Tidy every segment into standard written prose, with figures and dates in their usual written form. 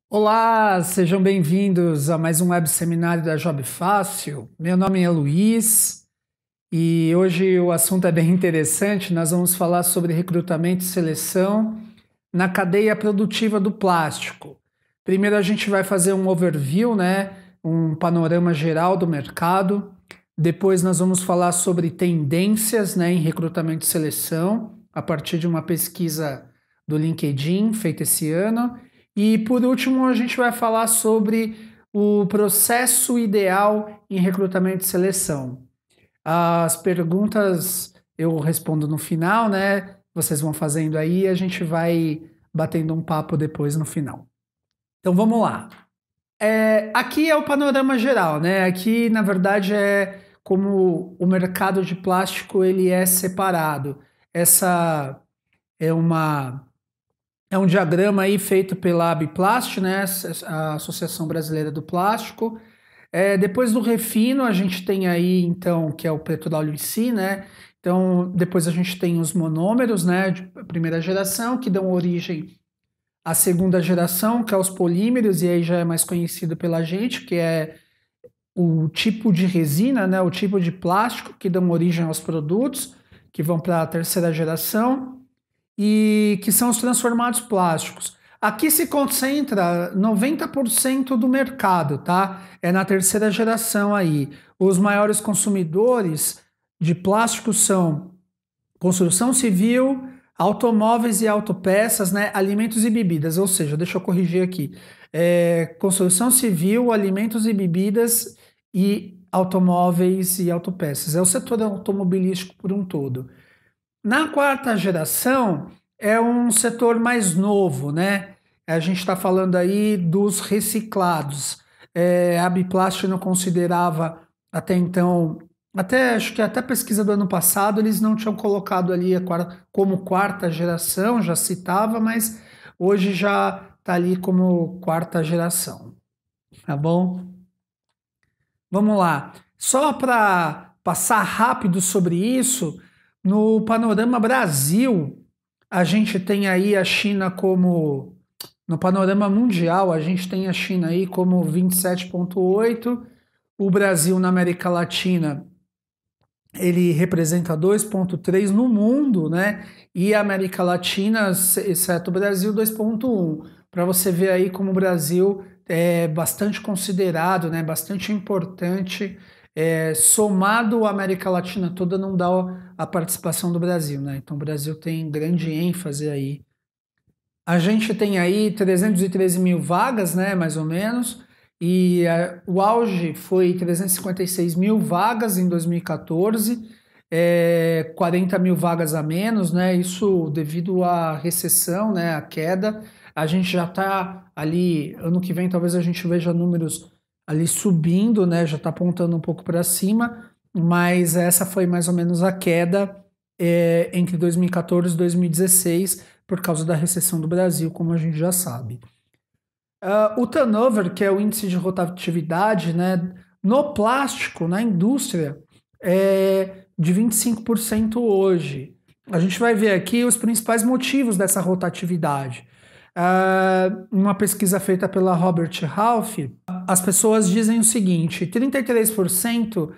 Olá, sejam bem-vindos a mais um web seminário da Job Fácil. Meu nome é Luiz e hoje o assunto é bem interessante. Nós vamos falar sobre recrutamento e seleção na cadeia produtiva do plástico. Primeiro a gente vai fazer um overview, um panorama geral do mercado. Depois nós vamos falar sobre tendências, em recrutamento e seleção, a partir de uma pesquisa do LinkedIn feita esse ano. E por último, a gente vai falar sobre o processo ideal em recrutamento e seleção. As perguntas eu respondo no final, Vocês vão fazendo aí e a gente vai batendo um papo depois no final. Então vamos lá. Aqui é o panorama geral, Aqui, na verdade, é como o mercado de plástico ele é separado. Essa é um diagrama aí feito pela Abiplast, a Associação Brasileira do Plástico. Depois do refino, a gente tem aí, então, que é o petróleo em si, Então, depois a gente tem os monômeros, de primeira geração, que dão origem à segunda geração, que é os polímeros, e aí já é mais conhecido pela gente, que é o tipo de resina, o tipo de plástico que dão origem aos produtos, que vão para a terceira geração, e que são os transformados plásticos. Aqui se concentra 90% do mercado, tá? É na terceira geração aí. Os maiores consumidores de plástico são construção civil, automóveis e autopeças, alimentos e bebidas. Ou seja, deixa eu corrigir aqui. Construção civil, alimentos e bebidas e automóveis e autopeças. É o setor automobilístico por um todo. Na quarta geração, é um setor mais novo, A gente está falando aí dos reciclados. A Biplast não considerava até então, acho que até a pesquisa do ano passado, eles não tinham colocado ali como quarta geração, já citava, mas hoje já está ali como quarta geração, tá bom? Vamos lá. Só para passar rápido sobre isso, no panorama Brasil, a gente tem aí a China como. No panorama mundial, a gente tem a China aí como 27,8. O Brasil na América Latina, ele representa 2,3 no mundo, E a América Latina, exceto o Brasil, 2,1. Para você ver aí como o Brasil é bastante considerado, Bastante importante. Somado à América Latina toda, não dá a participação do Brasil, Então o Brasil tem grande ênfase aí. A gente tem aí 313 mil vagas, mais ou menos, e o auge foi 356 mil vagas em 2014, 40 mil vagas a menos, Isso devido à recessão, à queda. A gente já está ali, ano que vem talvez a gente veja números ali subindo, Já está apontando um pouco para cima, mas essa foi mais ou menos a queda entre 2014 e 2016, por causa da recessão do Brasil, como a gente já sabe. O turnover, que é o índice de rotatividade, no plástico, na indústria, é de 25% hoje. A gente vai ver aqui os principais motivos dessa rotatividade. Uma pesquisa feita pela Robert Half, as pessoas dizem o seguinte: 33%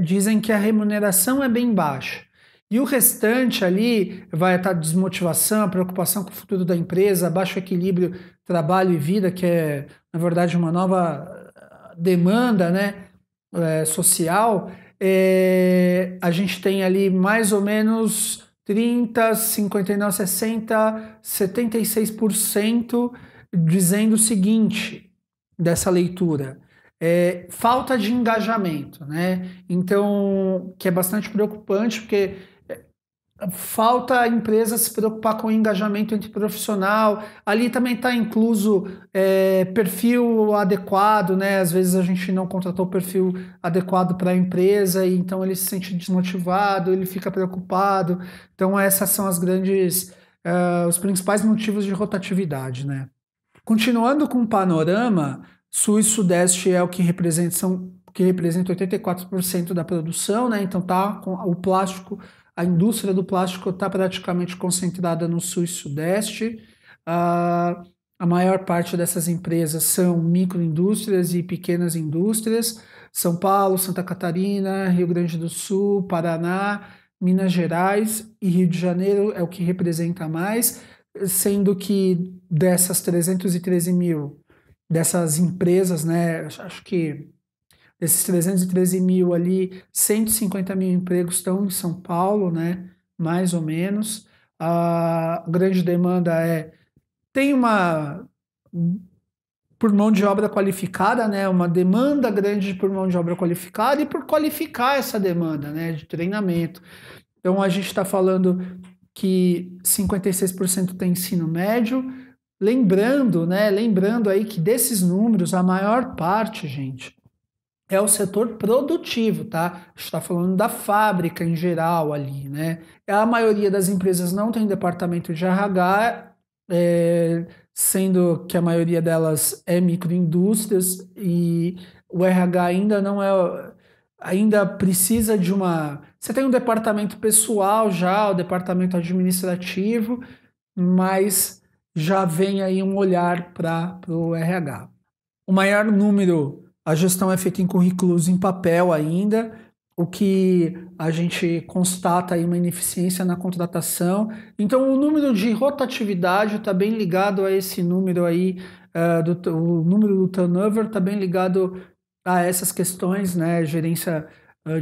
dizem que a remuneração é bem baixa. E o restante ali vai estar desmotivação, preocupação com o futuro da empresa, baixo equilíbrio trabalho e vida, que é, na verdade, uma nova demanda, social. A gente tem ali mais ou menos 30, 59, 60, 76% dizendo o seguinte dessa leitura: falta de engajamento, Então, que é bastante preocupante, porque falta a empresa se preocupar com o engajamento entre profissional. Ali também está incluso perfil adequado, Às vezes a gente não contratou o perfil adequado para a empresa e então ele se sente desmotivado, ele fica preocupado. Então essas são os principais motivos de rotatividade, Continuando com o panorama, Sul e Sudeste é o que representa 84% da produção, Então tá com o plástico. A indústria do plástico está praticamente concentrada no Sul e Sudeste. A maior parte dessas empresas são microindústrias e pequenas indústrias. São Paulo, Santa Catarina, Rio Grande do Sul, Paraná, Minas Gerais e Rio de Janeiro é o que representa mais, sendo que dessas 313 mil, dessas empresas, né, acho que desses 313 mil ali, 150 mil empregos estão em São Paulo, né, mais ou menos. A grande demanda tem uma por mão de obra qualificada, né? Uma demanda grande por mão de obra qualificada e por qualificar essa demanda, né? De treinamento. Então a gente está falando que 56% tem ensino médio. Lembrando, né? Lembrando aí que desses números, a maior parte, gente, é o setor produtivo, tá? A gente está falando da fábrica em geral ali, né? A maioria das empresas não tem departamento de RH, sendo que a maioria delas é microindústrias e o RH ainda não é, ainda precisa de uma. Você tem um departamento pessoal já, o departamento administrativo, mas já vem aí um olhar para o RH. O maior número, a gestão é feita em currículos em papel ainda, o que a gente constata aí uma ineficiência na contratação. Então, o número de rotatividade está bem ligado a esse número aí, o número do turnover está bem ligado a essas questões, né? Gerência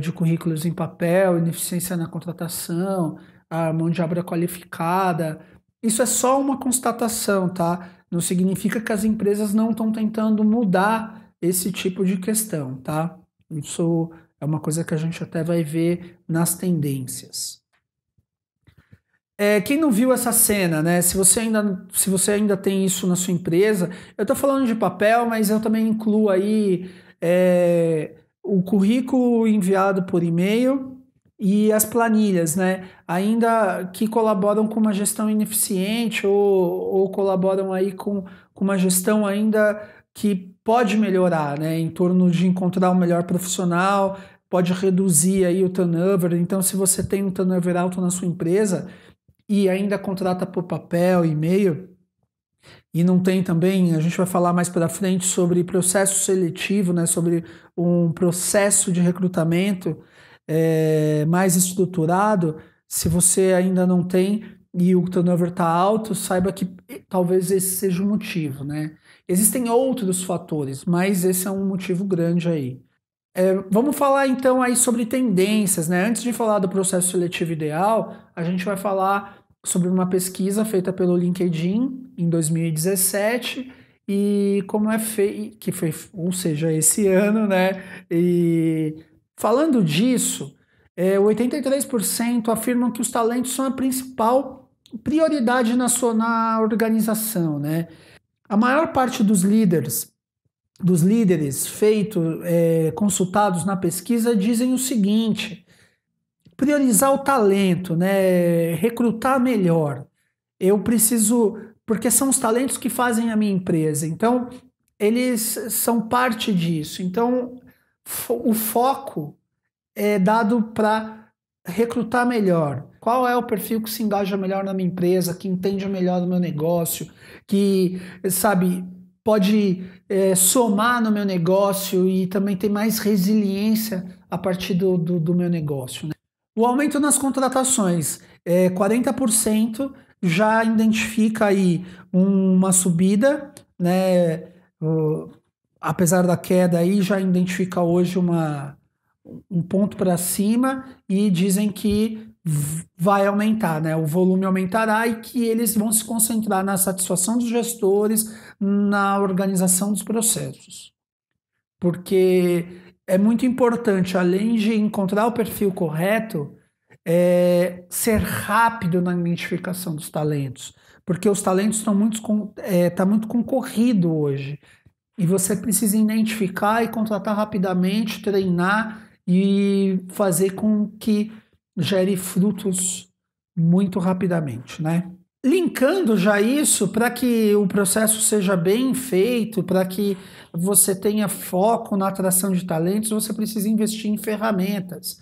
de currículos em papel, ineficiência na contratação, a mão de obra qualificada. Isso é só uma constatação, tá? Não significa que as empresas não estão tentando mudar esse tipo de questão, tá? Isso é uma coisa que a gente até vai ver nas tendências. Quem não viu essa cena, né? Se você ainda tem isso na sua empresa, eu estou falando de papel, mas eu também incluo aí o currículo enviado por e-mail e as planilhas, né? Ainda que colaboram com uma gestão ineficiente ou colaboram aí com uma gestão ainda que pode melhorar, né? Em torno de encontrar um melhor profissional, pode reduzir aí o turnover. Então, se você tem um turnover alto na sua empresa e ainda contrata por papel, e-mail, e não tem também, a gente vai falar mais para frente sobre processo seletivo, né? Sobre um processo de recrutamento mais estruturado. Se você ainda não tem e o turnover está alto, saiba que talvez esse seja o motivo, né? Existem outros fatores, mas esse é um motivo grande aí. Vamos falar então aí sobre tendências, né? Antes de falar do processo seletivo ideal, a gente vai falar sobre uma pesquisa feita pelo LinkedIn em 2017 e como é feito, que foi, ou seja, esse ano, né? E falando disso, 83% afirmam que os talentos são a principal prioridade na organização, né? A maior parte dos líderes consultados na pesquisa dizem o seguinte: priorizar o talento, né? Recrutar melhor. Eu preciso, porque são os talentos que fazem a minha empresa. Então, eles são parte disso. Então, o foco é dado para recrutar melhor. Qual é o perfil que se engaja melhor na minha empresa, que entende melhor o meu negócio, que, sabe, pode somar no meu negócio e também ter mais resiliência a partir do meu negócio, né? O aumento nas contratações, 40% já identifica aí uma subida, né? Apesar da queda aí, já identifica hoje um ponto para cima e dizem que vai aumentar, né? O volume aumentará e que eles vão se concentrar na satisfação dos gestores, na organização dos processos. Porque é muito importante, além de encontrar o perfil correto, ser rápido na identificação dos talentos, porque os talentos estão muito concorrido hoje. E você precisa identificar e contratar rapidamente, treinar e fazer com que gere frutos muito rapidamente, né? Linkando já isso para que o processo seja bem feito, para que você tenha foco na atração de talentos, você precisa investir em ferramentas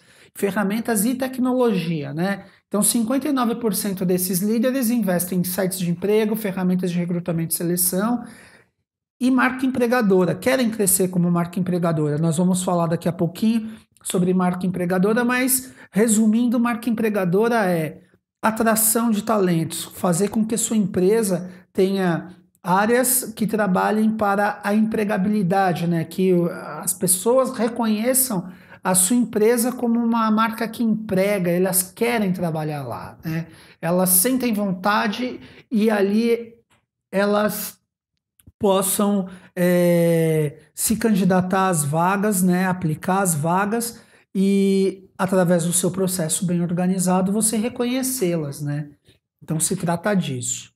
e tecnologia, né? Então, 59% desses líderes investem em sites de emprego, ferramentas de recrutamento e seleção e marca empregadora. Querem crescer como marca empregadora. Nós vamos falar daqui a pouquinho sobre marca empregadora, mas resumindo, marca empregadora é atração de talentos, fazer com que sua empresa tenha áreas que trabalhem para a empregabilidade, né? Que as pessoas reconheçam a sua empresa como uma marca que emprega, elas querem trabalhar lá, né? Elas sentem vontade e ali elas possam se candidatar às vagas, né? Aplicar as vagas e através do seu processo bem organizado você reconhecê-las, né? Então se trata disso.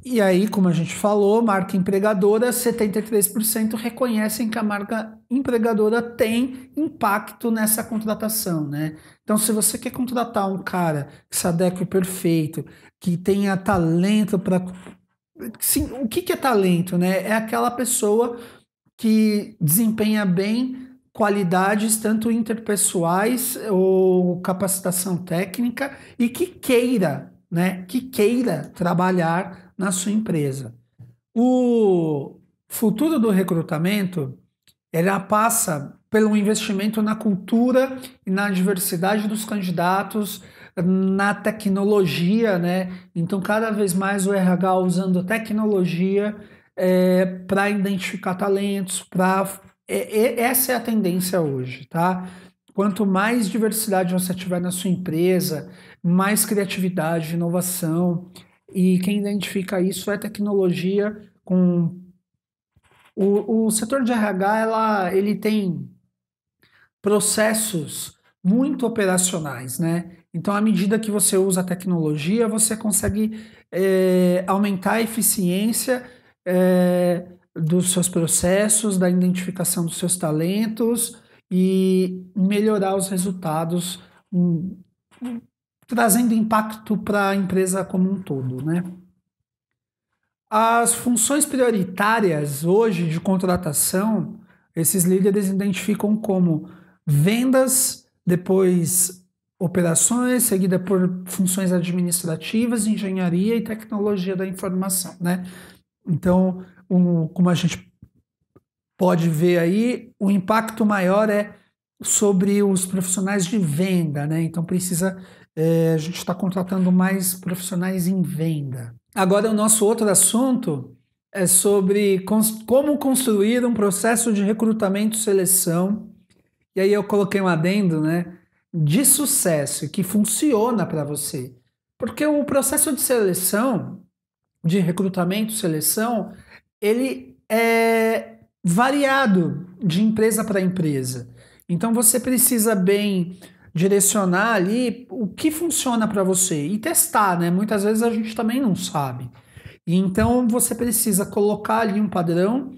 E aí, como a gente falou, marca empregadora, 73% reconhecem que a marca empregadora tem impacto nessa contratação, né? Então, se você quer contratar um cara que se adeque perfeito, que tenha talento para... Sim, o que é talento, né? É aquela pessoa que desempenha bem qualidades tanto interpessoais ou capacitação técnica e que queira, né? Que queira trabalhar na sua empresa. O futuro do recrutamento, ela passa pelo investimento na cultura e na diversidade dos candidatos, na tecnologia, né? Então, cada vez mais o RH usando tecnologia para identificar talentos, essa é a tendência hoje, tá? Quanto mais diversidade você tiver na sua empresa, mais criatividade, inovação, e quem identifica isso é tecnologia com o setor de RH, ele tem processos muito operacionais, né? Então, à medida que você usa a tecnologia, você consegue aumentar a eficiência dos seus processos, da identificação dos seus talentos e melhorar os resultados, trazendo impacto para a empresa como um todo, né? As funções prioritárias hoje de contratação, esses líderes identificam como vendas, depois operações, seguida por funções administrativas, engenharia e tecnologia da informação, né? Então, como a gente pode ver aí, o impacto maior é sobre os profissionais de venda, né? Então a gente está contratando mais profissionais em venda. Agora, o nosso outro assunto é sobre como construir um processo de recrutamento e seleção. E aí eu coloquei um adendo, né? De sucesso, que funciona para você. Porque o processo de seleção, de recrutamento e seleção, ele é variado de empresa para empresa. Então você precisa bem direcionar ali o que funciona para você e testar, né? Muitas vezes a gente também não sabe. E então você precisa colocar ali um padrão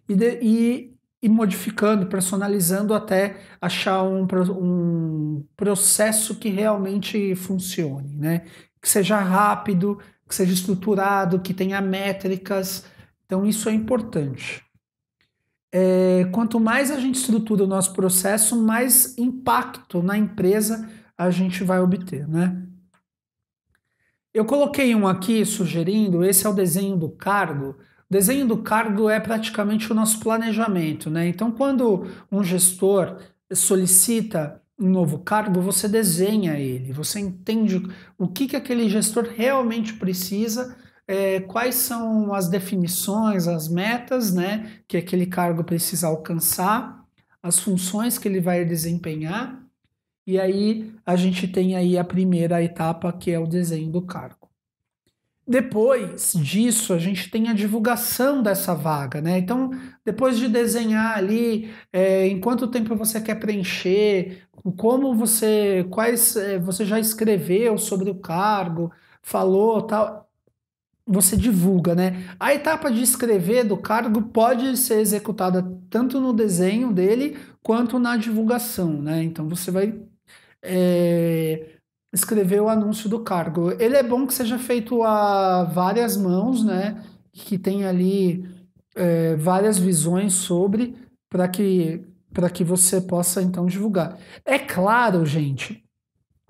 e ir modificando, personalizando até achar um processo que realmente funcione, né? Que seja rápido, que seja estruturado, que tenha métricas. Então isso é importante. Quanto mais a gente estrutura o nosso processo, mais impacto na empresa a gente vai obter, né? Eu coloquei um aqui sugerindo, esse é o desenho do cargo. O desenho do cargo é praticamente o nosso planejamento, né? Então, quando um gestor solicita um novo cargo, você desenha ele, você entende o que aquele gestor realmente precisa, quais são as definições, as metas, né, que aquele cargo precisa alcançar, as funções que ele vai desempenhar. E aí a gente tem aí a primeira etapa, que é o desenho do cargo. Depois disso, a gente tem a divulgação dessa vaga, né? Então, depois de desenhar ali, em quanto tempo você quer preencher, você já escreveu sobre o cargo, falou, tal, você divulga, né? A etapa de escrever do cargo pode ser executada tanto no desenho dele quanto na divulgação, né? Então, você vai escrever o anúncio do cargo. Ele é bom que seja feito a várias mãos, né? Que tenha ali várias visões sobre, para que você possa então divulgar. É claro, gente,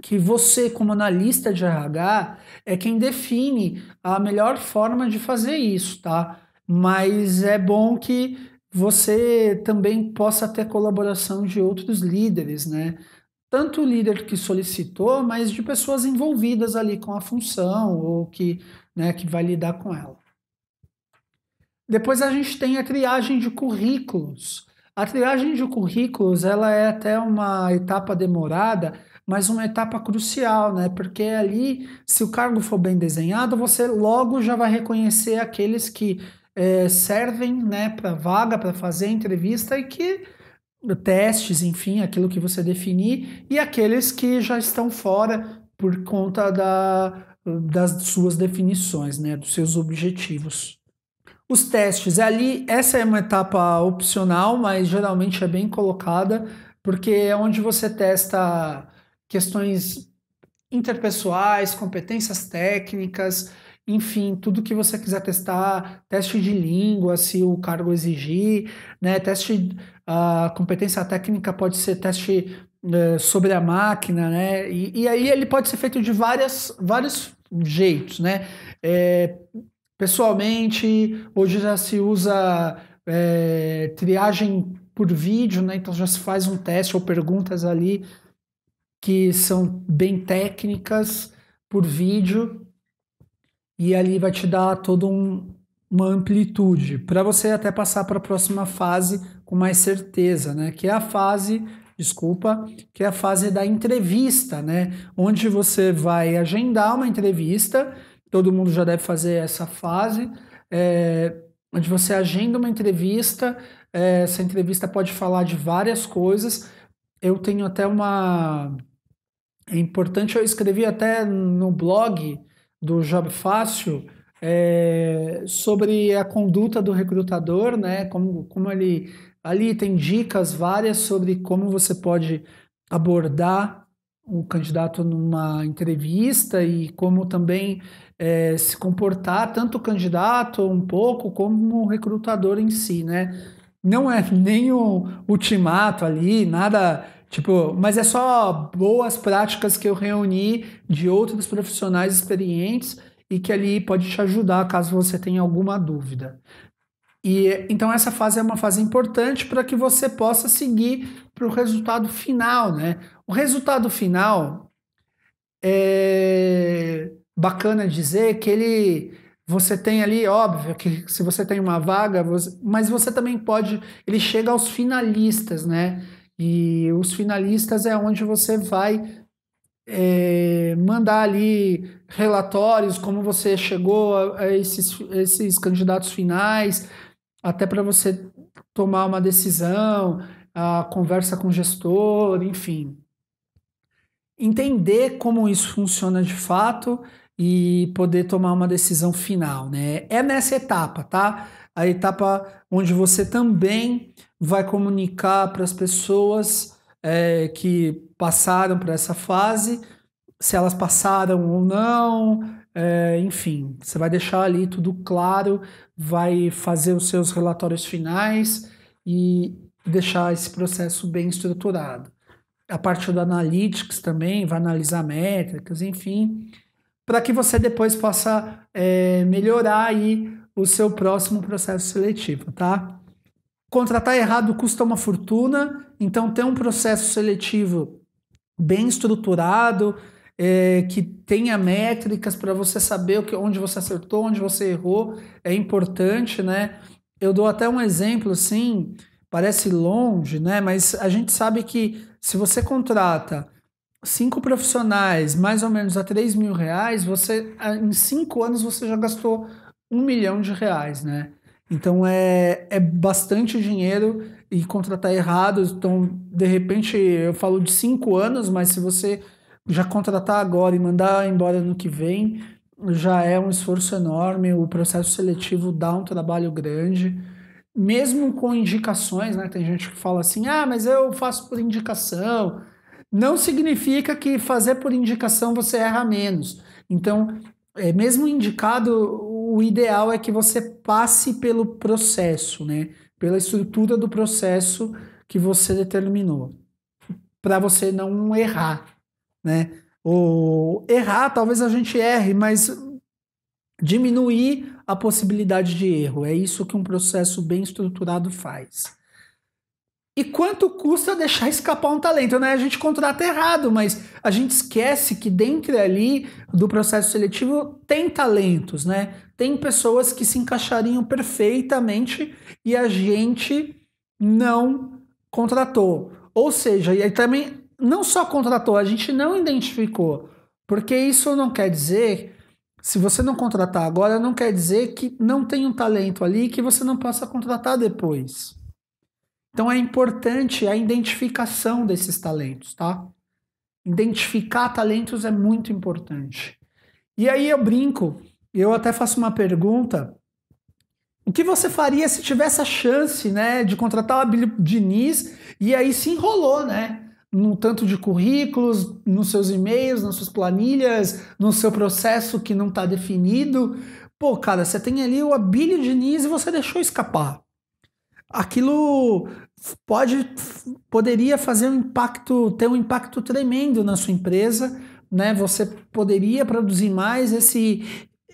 que você, como analista de RH, é quem define a melhor forma de fazer isso, tá? Mas é bom que você também possa ter colaboração de outros líderes, né? Tanto o líder que solicitou, mas de pessoas envolvidas ali com a função ou que, né, que vai lidar com ela. Depois a gente tem a triagem de currículos. A triagem de currículos, ela é até uma etapa demorada, mas uma etapa crucial, né? Porque ali, se o cargo for bem desenhado, você logo já vai reconhecer aqueles que servem, né, para vaga, para fazer a entrevista e que testes, enfim, aquilo que você definir, e aqueles que já estão fora por conta das suas definições, né, dos seus objetivos. Os testes, ali, essa é uma etapa opcional, mas geralmente é bem colocada, porque é onde você testa questões interpessoais, competências técnicas, enfim, tudo que você quiser testar, teste de língua, se o cargo exigir, né? Teste, a competência técnica pode ser teste sobre a máquina, né? E aí ele pode ser feito de vários jeitos, né? É, pessoalmente, hoje já se usa triagem por vídeo, né? Então já se faz um teste ou perguntas ali que são bem técnicas por vídeo e ali vai te dar toda uma amplitude para você até passar para a próxima fase com mais certeza, né? Que é a fase, desculpa, que é a fase da entrevista, né? Onde você vai agendar uma entrevista, todo mundo já deve fazer essa fase, onde você agenda uma entrevista, essa entrevista pode falar de várias coisas. Eu tenho até uma é importante, eu escrevi até no blog do Job Fácil sobre a conduta do recrutador, né? Como ele ali tem dicas várias sobre como você pode abordar o candidato numa entrevista e como também se comportar, tanto o candidato um pouco, como o recrutador em si, né? Não é nenhum ultimato ali, nada tipo, mas é só boas práticas que eu reuni de outros profissionais experientes e que ali pode te ajudar caso você tenha alguma dúvida. E então essa fase é uma fase importante para que você possa seguir para o resultado final, né? O resultado final é bacana dizer que você tem ali, óbvio, que se você tem uma vaga, mas você também pode, ele chega aos finalistas, né? E os finalistas é onde você vai mandar ali relatórios, como você chegou a esses candidatos finais, até para você tomar uma decisão, a conversa com o gestor, enfim entender como isso funciona de fato e poder tomar uma decisão final, né? É nessa etapa, tá? A etapa onde você também vai comunicar para as pessoas que passaram por essa fase, se elas passaram ou não, enfim, você vai deixar ali tudo claro, vai fazer os seus relatórios finais e deixar esse processo bem estruturado. A parte do Analytics também, vai analisar métricas, enfim, para que você depois possa melhorar aí o seu próximo processo seletivo, tá? Contratar errado custa uma fortuna, então ter um processo seletivo bem estruturado, que tenha métricas para você saber onde você acertou, onde você errou, é importante, né? Eu dou até um exemplo assim, parece longe, né? Mas a gente sabe que se você contrata 5 profissionais, mais ou menos a R$ 3.000, em 5 anos você já gastou R$ 1 milhão, né? Então é bastante dinheiro e contratar errado. Então, de repente, eu falo de 5 anos, mas se você já contratar agora e mandar embora no que vem, já é um esforço enorme. O processo seletivo dá um trabalho grande, mesmo com indicações, né? Tem gente que fala assim: ah, mas eu faço por indicação. Não significa que fazer por indicação você erra menos. Então, mesmo indicado, o ideal é que você passe pelo processo, né? Pela estrutura do processo que você determinou, para você não errar, né? Ou errar, talvez a gente erre, mas diminuir a possibilidade de erro. É isso que um processo bem estruturado faz. E quanto custa deixar escapar um talento, né? A gente contrata errado, mas a gente esquece que dentro ali do processo seletivo tem talentos, né? Tem pessoas que se encaixariam perfeitamente e a gente não contratou. Ou seja, e aí também não só contratou, a gente não identificou. Porque isso não quer dizer, se você não contratar agora, não quer dizer que não tem um talento ali que você não possa contratar depois. Então é importante a identificação desses talentos, tá? Identificar talentos é muito importante. E aí eu brinco, eu até faço uma pergunta: o que você faria se tivesse a chance, né, de contratar o Abílio Diniz e aí se enrolou, né? No tanto de currículos, nos seus e-mails, nas suas planilhas, no seu processo que não está definido. Pô, cara, você tem ali o Abílio Diniz e você deixou escapar. Aquilo poderia fazer um impacto, ter um impacto tremendo na sua empresa, né? Você poderia produzir mais, esse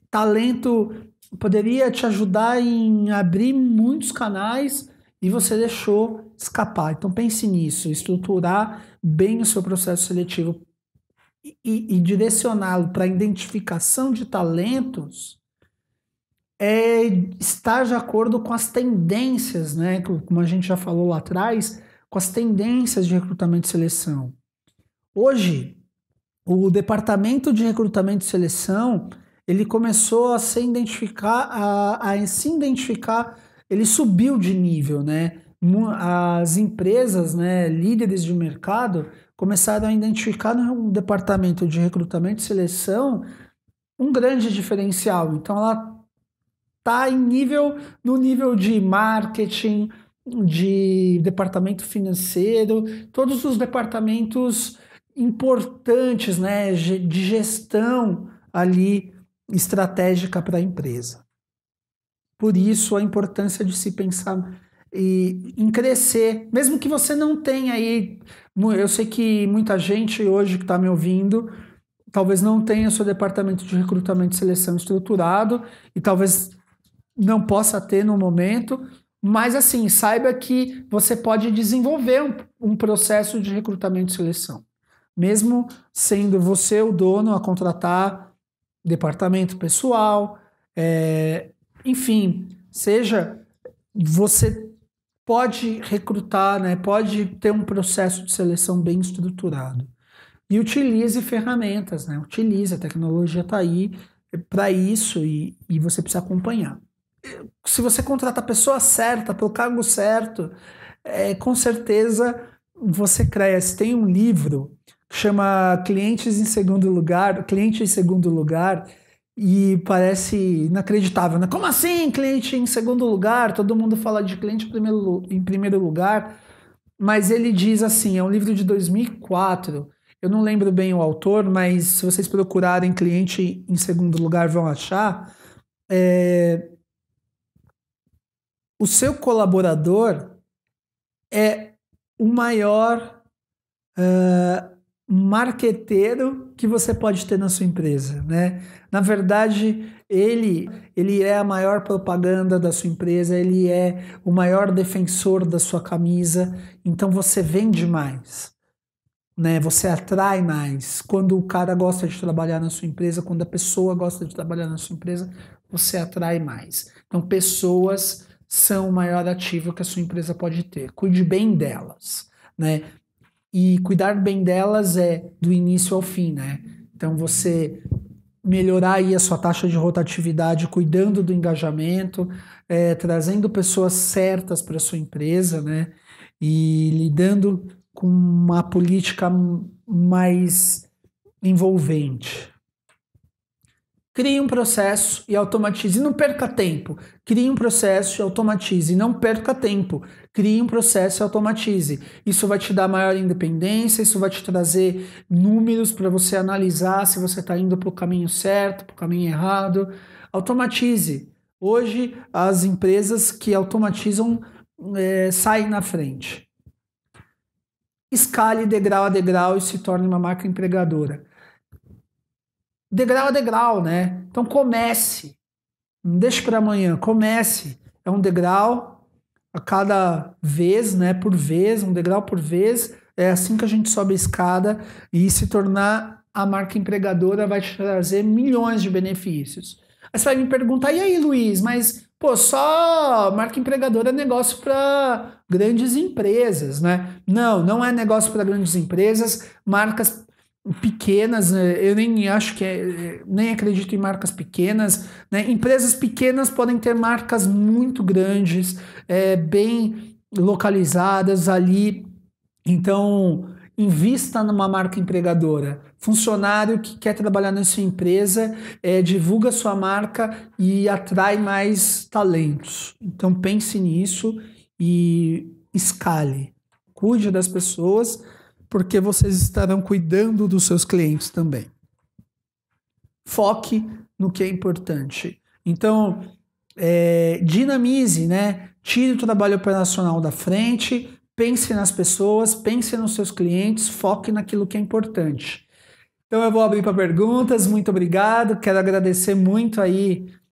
talento poderia te ajudar em abrir muitos canais e você deixou escapar. Então pense nisso, estruturar bem o seu processo seletivo e direcioná-lo para a identificação de talentos é estar de acordo com as tendências, né? Como a gente já falou lá atrás, com as tendências de recrutamento e seleção. Hoje, o departamento de recrutamento e seleção, ele começou a se identificar, ele subiu de nível, né? As empresas, né, líderes de mercado, começaram a identificar no departamento de recrutamento e seleção um grande diferencial. Então, ela está no nível de marketing, de departamento financeiro, todos os departamentos importantes, né, de gestão ali estratégica para a empresa. Por isso a importância de se pensar em crescer, mesmo que você não tenha aí, eu sei que muita gente hoje que está me ouvindo talvez não tenha seu departamento de recrutamento e seleção estruturado e talvez não possa ter no momento, mas assim, saiba que você pode desenvolver um processo de recrutamento e seleção, mesmo sendo você o dono a contratar departamento pessoal, enfim, seja, você pode recrutar, né, pode ter um processo de seleção bem estruturado. E utilize ferramentas, né? Utilize, a tecnologia está aí para isso e você precisa acompanhar. Se você contrata a pessoa certa, pelo cargo certo, com certeza você cresce. Tem um livro que chama Cliente em Segundo Lugar, e parece inacreditável, né? Como assim cliente em segundo lugar? Todo mundo fala de cliente em primeiro lugar, mas ele diz assim, é um livro de 2004, eu não lembro bem o autor, mas se vocês procurarem cliente em segundo lugar vão achar. O seu colaborador é o maior marqueteiro que você pode ter na sua empresa, né? Na verdade, ele é a maior propaganda da sua empresa, ele é o maior defensor da sua camisa, então você vende mais, né? Você atrai mais. Quando o cara gosta de trabalhar na sua empresa, quando a pessoa gosta de trabalhar na sua empresa, você atrai mais. Então, pessoas são o maior ativo que a sua empresa pode ter. Cuide bem delas, né? E cuidar bem delas é do início ao fim, né? Então você melhorar aí a sua taxa de rotatividade, cuidando do engajamento, trazendo pessoas certas para a sua empresa, né? E lidando com uma política mais envolvente. Crie um processo e automatize. Não perca tempo. Crie um processo e automatize. Não perca tempo. Crie um processo e automatize. Isso vai te dar maior independência, isso vai te trazer números para você analisar se você está indo para o caminho certo, para o caminho errado. Automatize. Hoje, as empresas que automatizam saem na frente. Escale degrau a degrau e se torne uma marca empregadora. degrau a degrau, né? Então comece, não deixe para amanhã, comece. É um degrau a cada vez, né? Por vez, um degrau por vez. É assim que a gente sobe a escada e se tornar a marca empregadora vai te trazer milhões de benefícios. Aí você vai me perguntar, e aí, Luiz, mas pô, só marca empregadora é negócio para grandes empresas, né? Não, não é negócio para grandes empresas, marcas pequenas, eu nem acho que nem acredito em marcas pequenas, né? Empresas pequenas podem ter marcas muito grandes, bem localizadas ali. Então, invista numa marca empregadora. Funcionário que quer trabalhar na sua empresa, divulga sua marca e atrai mais talentos. Então, pense nisso e escale. Cuide das pessoas, porque vocês estarão cuidando dos seus clientes também. Foque no que é importante. Então, dinamize, né? Tire o trabalho operacional da frente, pense nas pessoas, pense nos seus clientes, foque naquilo que é importante. Então eu vou abrir para perguntas, muito obrigado, quero agradecer muito aí